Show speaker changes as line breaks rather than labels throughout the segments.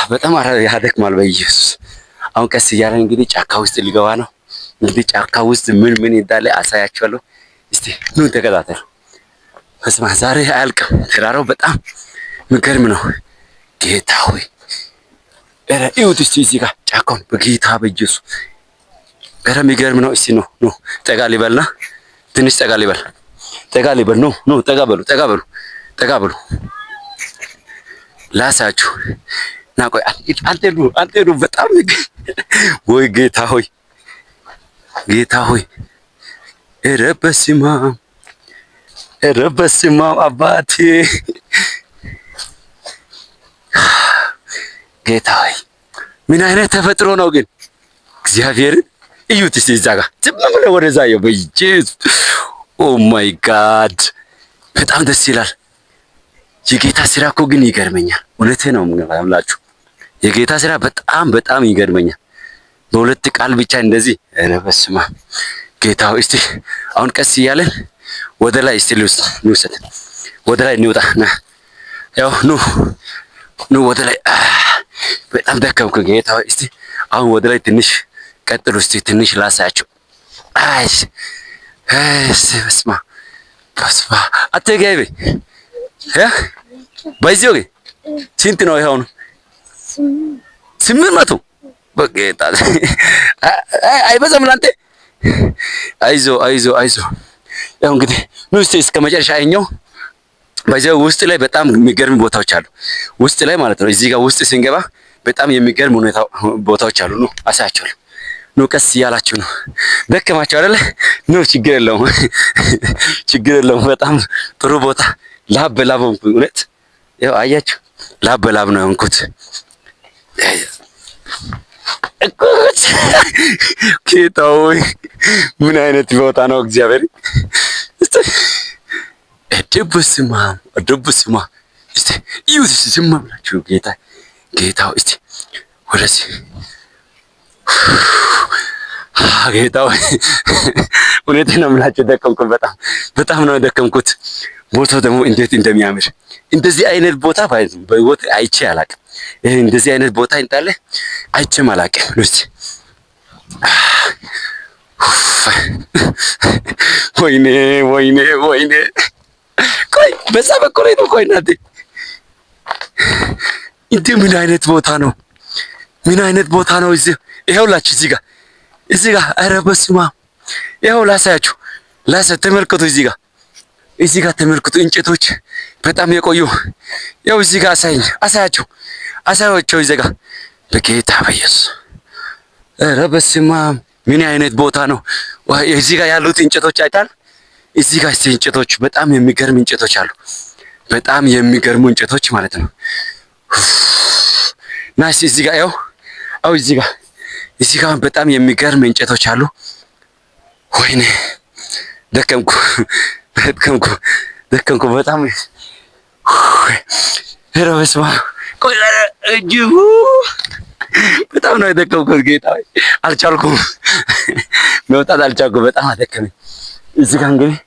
በጣም ያደክማል። በኢየሱስ አሁን ቀስ እያለን እንግዲህ ጫካ ውስጥ ሊገባ ነው። እንግዲህ ጫካ ውስጥ ምን ምን እንዳለ አሳያችኋለሁ። እስቲ ኑ ተከታተሉ። በስመ አብ ዛሬ አያልቅም። ተራራው በጣም የሚገርም ነው። ጌታ ሆይ ኧረ እዩት እስቲ እዚህ ጋር ጫካውን በጌታ በኢየሱስ ኧረ የሚገርም ነው። እስቲ ኑ ጠጋ ሊበልና ትንሽ ጠጋ ሊበል ኑ ጠጋ በሉ ላሳችሁ ና ቆይ አንተ በጣም ወይ ጌታ ሆይ ኧረ በስመ አብ አባቴ ጌታ ሆይ ምን አይነት ተፈጥሮ ነው ግን እግዚአብሔርን እዩት እስቲ እዛ ጋር ዝም ብለህ ወደዛ በኢየሱስ ኦ ማይ ጋድ በጣም ደስ ይላል። የጌታ ስራ እኮ ግን ይገርመኛል። እውነቴ ነው የምላችሁ የጌታ ስራ በጣም ይገርመኛል። በሁለት ቃል ብቻ እንደዚህ ኧረ በስመ አብ ጌታ ሆይ እስቲ አሁን ቀስ እያለን ወደ ላይ እስቲ ልውሰድ ወደ ላይ እንውጣ ና ያው ኑ ወደ ላይ በጣም ደከምኩ ጌታ ሆይ እስቲ አሁን ወደ ላይ ትንሽ ቀጥሉ እስቲ ትንሽ ላሳያችሁ። በስመ አብ አትገቢ በዚሁ ስንት ነው ይሄው ነው 800 በጌታ አይበዛም ላንተ አይዞ ያው እንግዲህ ኑ እስቲ እስከ መጨረሻ አይኛው በዚያው ውስጥ ላይ በጣም የሚገርም ቦታዎች አሉ። ውስጥ ላይ ማለት ነው እዚህ ጋር ውስጥ ስንገባ በጣም የሚገርም ቦታዎች አሉ። ኑ አሳያችኋለሁ። ኑ ቀስ እያላችሁ ነው። ደከማችሁ አይደለ? ኑ ችግር የለውም። በጣም ጥሩ ቦታ ላብ በላብ ሆንኩ። እውነት ያው አያችሁ ላብ በላብ ነው የሆንኩት። ጌታ ሆይ ምን አይነት ቦታ ነው እግዚአብሔር ደብስማ እስቲ እዩት ዝም ብላችሁ ጌታ እስቲ ወደዚህ ጌታ እውነቴን ነው የምላችሁ ደከምኩት። በጣም ነው ደከምኩት። ቦታው ደግሞ እንዴት እንደሚያምር እንደዚህ አይነት ቦታ በህይወት አይቼ አላውቅም። እንደዚህ አይነት ቦታ እንዳለ አይቼም አላውቅም። እስቲ ወይኔ ቆይ በዛ በኩል ነው። ቆይ እናቴ እንዴ ምን አይነት ቦታ ነው? ይኸውላችሁ እዚህ ጋር ኧረ በስመ አብ ይኸው ላሳያችሁ። ተመልከቱ እዚህ ጋር ተመልከቱ። እንጨቶች በጣም የቆዩ ያው እዚህ ጋር አሳያቸው እዚህ ጋር በጌታ በኢየሱስ ኧረ በስመ አብ ምን አይነት ቦታ ነው? እዚህ ጋር ያሉት እንጨቶች አይታል። እዚህ ጋር እንጨቶች በጣም የሚገርም እንጨቶች አሉ። በጣም የሚገርሙ እንጨቶች ማለት ነው። ናስ እዚህ ጋር ያው እዚህ ጋር በጣም የሚገርም እንጨቶች አሉ። ወይኔ ደከምኩ በጣም ኧረ በስመ አብ ቆይ እጅጉ በጣም ነው የደከምኩት። ጌታ አልቻልኩም፣ መውጣት አልቻልኩም። በጣም አደከመኝ። እዚህ ጋር እንግዲህ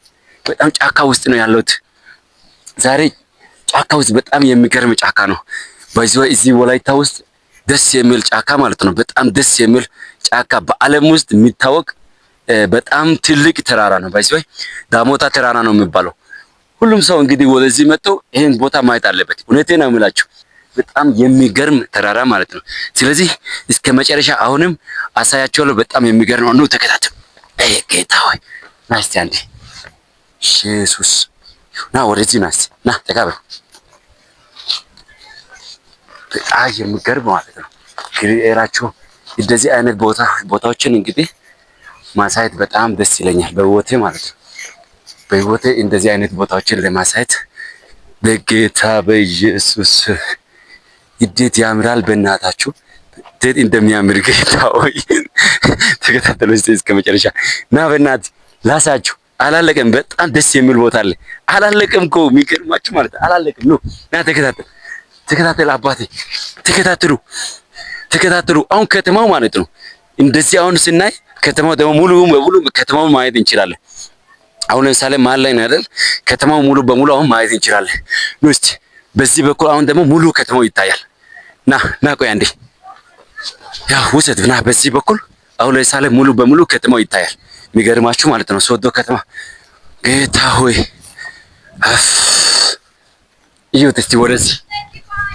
በጣም ጫካ ውስጥ ነው ያለሁት ዛሬ። ጫካ ውስጥ በጣም የሚገርም ጫካ ነው። እዚህ ወላይታ ውስጥ ደስ የሚል ጫካ ማለት ነው። በጣም ደስ የሚል ጫካ በዓለም ውስጥ የሚታወቅ በጣም ትልቅ ተራራ ነው። ዳሞታ ተራራ ነው የሚባለው። ሁሉም ሰው እንግዲህ ወደዚህ መጥቶ ይሄን ቦታ ማየት አለበት። እውነቴን ነው የምላችሁ በጣም የሚገርም ተራራ ማለት ነው። ስለዚህ እስከ መጨረሻ አሁንም አሳያችኋለሁ። በጣም የሚገርም ነው። ተከታተሉ። ጌታ ሆይ ና እስቲ አንዴ ኢየሱስ ና ወደዚህ ና እስቲ ና ተቀበል። በጣም የሚገርም ማለት ነው። ግሪራችሁ እንደዚህ አይነት ቦታዎችን እንግዲህ ማሳየት በጣም ደስ ይለኛል በህይወቴ ማለት ነው። በህይወቴ እንደዚህ አይነት ቦታዎችን ለማሳየት በጌታ በኢየሱስ እንዴት ያምራል! በእናታችሁ እንዴት እንደሚያምር ጌታ ሆይ ተከታተሉ እስከ መጨረሻ ና በእናት ላሳችሁ። አላለቀም። በጣም ደስ የሚል ቦታ አለ። አላለቀም እኮ የሚገርማችሁ ማለት አላለቀም። ና ተከታተል አባቴ ተከታተሉ። አሁን ከተማው ማለት ነው እንደዚህ አሁን ስናይ ከተማው ደግሞ ሙሉ በሙሉ ከተማውን ማየት እንችላለን። አሁን ለምሳሌ መሀል ላይ ነው አይደል? ከተማው ሙሉ በሙሉ አሁን ማየት እንችላለን። እስቲ በዚህ በኩል አሁን ደግሞ ሙሉ ከተማው ይታያል። ና ቆይ አንዴ ያው ውሰድ ና በዚህ በኩል አሁን ለምሳሌ ሙሉ በሙሉ ከተማው ይታያል። የሚገርማችሁ ማለት ነው ሶዶ ከተማ ጌታ ሆይ እዩት እስቲ ወደዚህ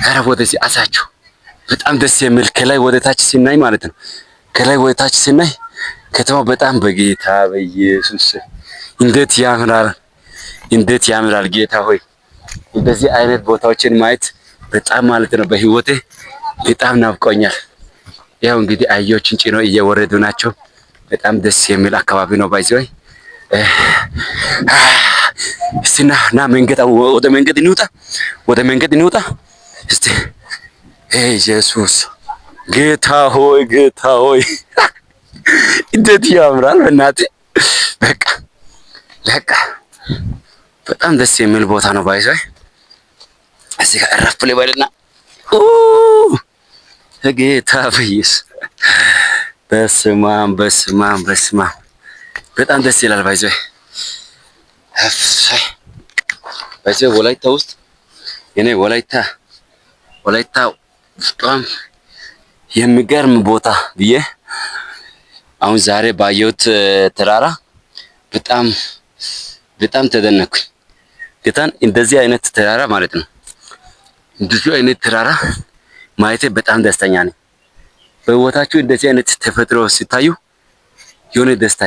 ኧረ ወደዚህ አሳችሁ በጣም ደስ የሚል ከላይ ወደ ታች ሲናይ ማለት ነው። ከላይ ወደ ታች ሲናይ ከተማው በጣም በጌታ በኢየሱስ እንዴት ያምራል፣ እንዴት ያምራል። ጌታ ሆይ እንደዚህ አይነት ቦታዎችን ማየት በጣም ማለት ነው በህይወቴ በጣም ናፍቆኛል። ያው እንግዲህ አህዮችን ጭኖ እየወረዱ ናቸው። በጣም ደስ የሚል አካባቢ ነው። ባይዘይ እስቲ ና መንገድ ወደ መንገድ እንውጣ፣ ወደ መንገድ እንውጣ እስቲ። ኢየሱስ ጌታ ሆይ ጌታ ሆይ እንዴት ያምራል በእናትህ በቃ በጣም ደስ የሚል ቦታ ነው። ባይዘይ እዚህ ጋር እረፍ ልበልና ጌታ በኢየሱስ በስማም በጣም ደስ ይላል። ባይዘይ ወላይታ ውስጥ የኔ ወላይታ በጣም የሚገርም ቦታ ብዬ አሁን ዛሬ ባየሁት ተራራ በጣም ተደነኩኝ። ጌታን እንደዚህ አይነት ተራራ ማለት ነው እንደዚህ አይነት ተራራ ማየቴ በጣም ደስተኛ ነኝ። በህይወታችሁ እንደዚህ አይነት ተፈጥሮ ሲታዩ የሆነ ደስታ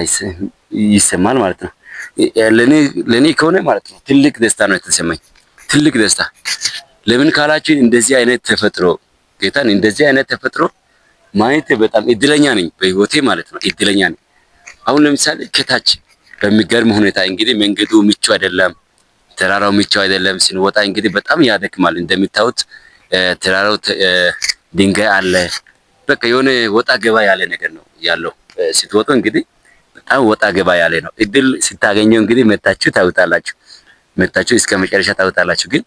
ይሰማል ማለት ነው። ለኔ ከሆነ ማለት ነው ትልቅ ደስታ ነው የተሰማኝ፣ ትልቅ ደስታ። ለምን ካላችሁ እንደዚህ አይነት ተፈጥሮ ጌታን እንደዚህ አይነት ተፈጥሮ ማየቴ በጣም እድለኛ ነኝ በህይወቴ ማለት ነው፣ እድለኛ ነኝ። አሁን ለምሳሌ ከታች በሚገርም ሁኔታ እንግዲህ መንገዱ ምቹ አይደለም፣ ተራራው ምቹ አይደለም። ስንወጣ እንግዲህ በጣም ያደክማል። እንደምታዩት ተራራው ድንጋይ አለ። በቃ የሆነ ወጣ ገባ ያለ ነገር ነው ያለው። ስትወጡ እንግዲህ በጣም ወጣ ገባ ያለ ነው። እድል ስታገኘው እንግዲህ መታችሁ ታውጣላችሁ፣ መታችሁ እስከ መጨረሻ ታውጣላችሁ። ግን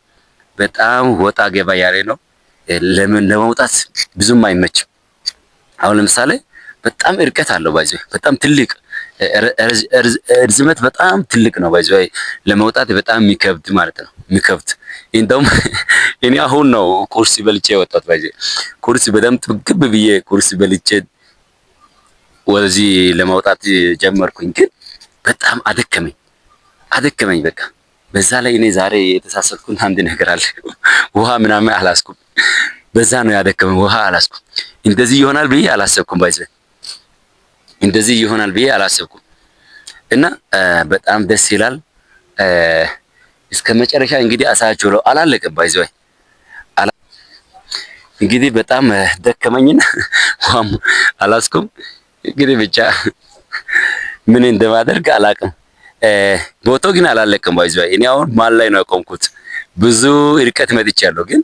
በጣም ወጣ ገባ ያለ ነው። ለምን ለመውጣት ብዙም አይመችም። አሁን ለምሳሌ በጣም እርቀት አለው ባይዘው በጣም ትልቅ ርዝመት በጣም ትልቅ ነው። ባይዘው ለመውጣት በጣም የሚከብድ ማለት ነው የሚከብድ። እንደውም እኔ አሁን ነው ቁርስ በልቼ የወጣሁት። ባይዘው ቁርስ በደምብ ግብ ብዬ ቁርስ በልቼ ወደዚህ ለመውጣት ጀመርኩኝ። ግን በጣም አደከመኝ በቃ። በዛ ላይ እኔ ዛሬ የተሳሰብኩት አንድ ነገር አለ። ውሃ ምናምን አላስኩም። በዛ ነው ያደከመኝ። ውሃ አላስኩም። እንደዚህ ይሆናል ብዬ አላሰብኩም። ባይዘው እንደዚህ ይሆናል ብዬ አላሰብኩም። እና በጣም ደስ ይላል። እስከ መጨረሻ እንግዲህ አሳያችኋለሁ። አላለቀም ባይዘው እንግዲህ በጣም ደከመኝና ውሃም አላስኩም። እንግዲህ ብቻ ምን እንደማደርግ አላቅም። ቦታው ግን አላለቀም ባይዘው እኔ አሁን ማል ላይ ነው የቆምኩት። ብዙ ርቀት መጥቻለሁ፣ ግን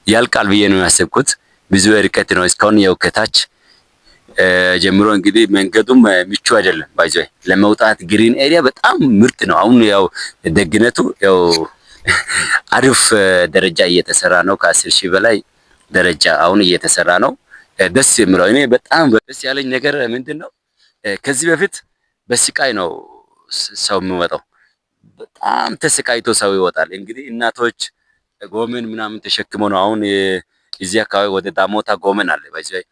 ያልቃል ብዬ ነው ያሰብኩት። ብዙ ርቀት ነው እስካሁን ያው ከታች ጀምሮ እንግዲህ መንገዱም ምቹ አይደለም። ባይዘው ለመውጣት ግሪን ኤሪያ በጣም ምርጥ ነው። አሁን ያው ደግነቱ ያው አሪፍ ደረጃ እየተሰራ ነው። ከ10 ሺህ በላይ ደረጃ አሁን እየተሰራ ነው። ደስ የሚለው እኔ በጣም ደስ ያለኝ ነገር ምንድነው ከዚህ በፊት በስቃይ ነው ሰው የሚወጣው። በጣም ተሰቃይቶ ሰው ይወጣል። እንግዲህ እናቶች ጎመን ምናምን ተሸክመው ነው። አሁን እዚህ አካባቢ ወደ ዳሞታ ጎመን አለ ባይዘው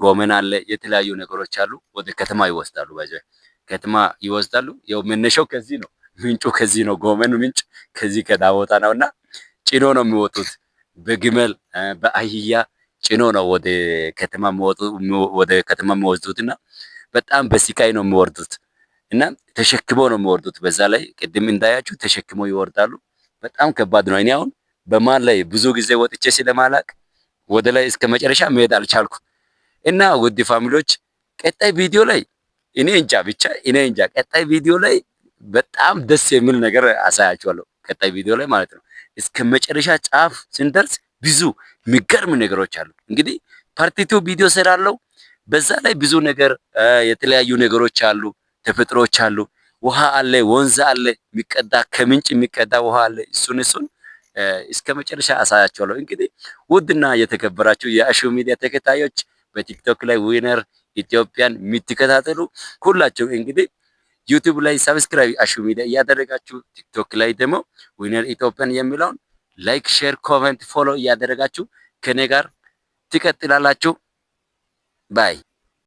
ጎመን አለ፣ የተለያዩ ነገሮች አሉ። ወደ ከተማ ይወስዳሉ። ባይዘው ከተማ ይወስዳሉ። ያው መነሻው ከዚህ ነው፣ ምንጩ ከዚህ ነው። ጎመኑ ምንጭ ከዚህ ከዳሞታ ነውና ጭኖ ነው የሚወጡት። በግመል በአህያ ጭኖ ነው ወደ ከተማ የሚወስዱትና በጣም በስቃይ ነው የሚወርዱት እና ተሸክመው ነው የሚወርዱት። በዛ ላይ ቅድም እንዳያችሁ ተሸክመው ይወርዳሉ። በጣም ከባድ ነው። እኔ አሁን በማል ላይ ብዙ ጊዜ ወጥቼ ስለማላቅ ወደ ላይ እስከ መጨረሻ መሄድ አልቻልኩም። እና ውድ ፋሚሊዎች ቀጣይ ቪዲዮ ላይ እኔ እንጃ ቀጣይ ቪዲዮ ላይ በጣም ደስ የሚል ነገር አሳያችኋለሁ። ቀጣይ ቪዲዮ ላይ ማለት ነው እስከ መጨረሻ ጫፍ ስንደርስ ብዙ የሚገርም ነገሮች አሉ። እንግዲህ ፓርቲቱ ቪዲዮ ሰራለሁ። በዛ ላይ ብዙ ነገር የተለያዩ ነገሮች አሉ፣ ተፈጥሮች አሉ። ውሃ አለ፣ ወንዝ አለ፣ የሚቀዳ ከምንጭ የሚቀዳ ውሃ አለ። እሱን እስከ መጨረሻ አሳያችኋለሁ። እንግዲህ ውድና የተከበራችሁ የአሹ ሚዲያ ተከታዮች በቲክቶክ ላይ ዊነር ኢትዮጵያን የምትከታተሉ ሁላችሁ እንግዲህ ዩቲዩብ ላይ ሰብስክራይብ አሹ ሚዲያ እያደረጋችሁ ቲክቶክ ላይ ደግሞ ዊነር ኢትዮጵያን የሚለውን ላይክ፣ ሼር፣ ኮሜንት፣ ፎሎ እያደረጋችሁ ከኔ ጋር ትቀጥላላችሁ ባይ